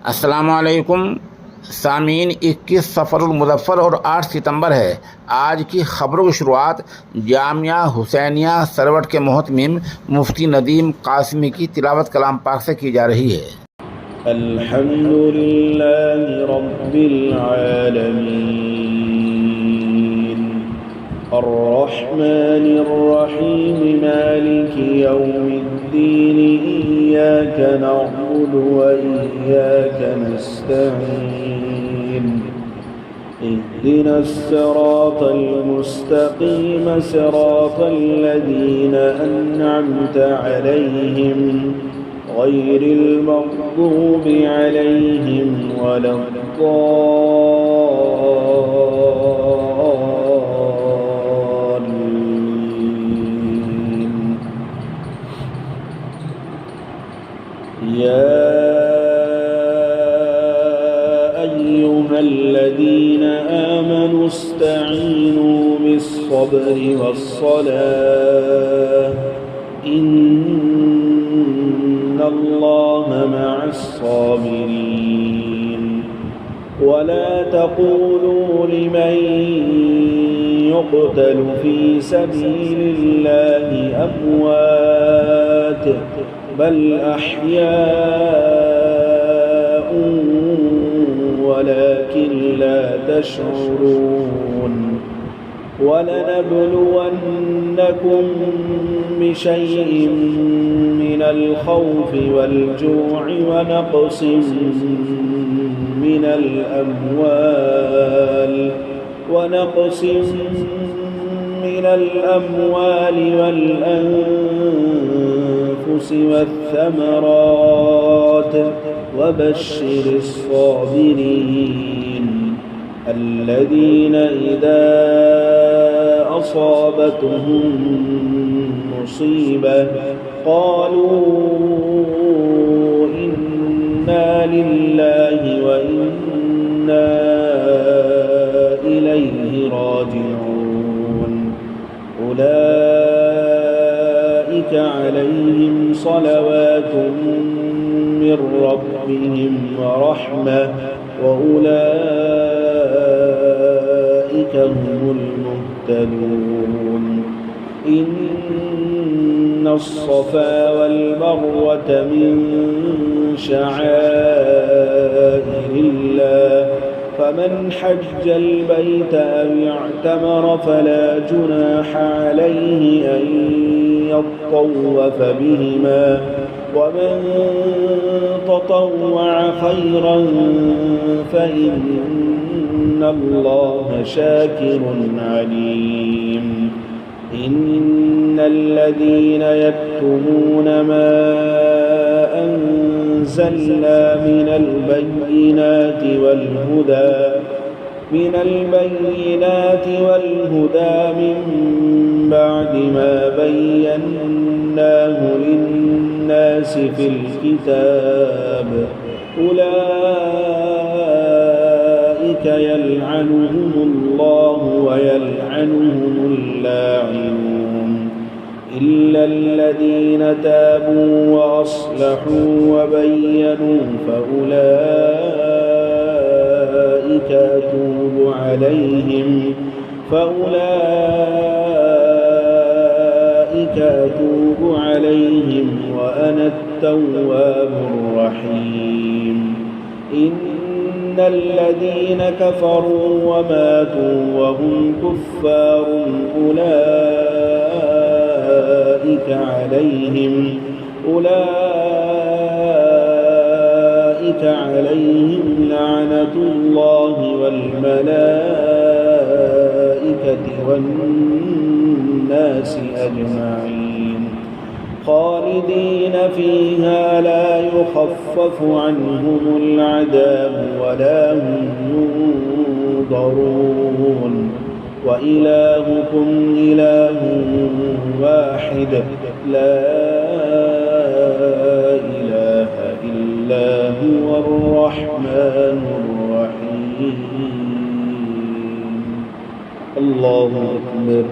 अस्सलामुअलैकुम सामीन। 21 सफ़रुल मुज़फ़्फ़र और 8 सितंबर है। आज की खबरों की शुरुआत जामिया हुसैनिया सरवट के मोहतमिम मुफ्ती नदीम कासिमी की तिलावत कलाम पाक से की जा रही है। अल्हम्दुलिल्लाहि रब्बिल आलमीन अर्रहमानिर रहीम मालिकि यौमिद्दीन इय्याका नअबुदु व इय्याका नस्तईन इहदिनस सिरातल मुस्तक़ीम सिरातल लज़ीना अन्अमता अलैहिम गैरिल मग़्दूबि अलैहिम वलद्दाल्लीन। या अय्युहल्लज़ीना आमनू इस्तईनू बिस्सब्रि वस्सलाह इन्नल्लाह मअस्साबिरीन। वला तक़ूलू लिमन युक़तलु फ़ी सबीलिल्लाहि अमवात बल अह्याउन वलाकिन ला तशऊरून। वलनबलुवन्नकुम बिशैइन मिनल खौफि वल जू'i वनक़सिम मिनल अम्वालि वल अन्फुसि वत्थमरात वबश्शिरिस साबिरीन الذين إذا أصابتهم مصيبة قالوا إنا لله وإنا إليه راجعون أولئك عليهم صلوات من ربهم ورحمة وأولئك هم المهتدون. إن الصفا والمروة من شعائر الله فمن حج البيت أو اعتمر فلا جناح عليه أن يطوف بهما ومن تطوع خيرا فإن الله شاكر عليم. إن الذين يكتمون ما أنزلنا من البينات والهدى من بعد ما بيناه للناس في الكتاب أولئك يلعنهم الله ويلعنهم اللاعنون إلا الذين تابوا وأصلحوا وبينوا فأولئك أتوب عليهم وأنا التواب الرحيم. إن الذين كفروا وماتوا وهم كفار أولئك عليهم لعنة الله والملائكة والناس أجمعين خالدين فيها لا يخفف عنهم العذاب ولا هم ينظرون. وإلهكم إله واحد لا إله إلا هو الرحمن الرحيم. الله أكبر.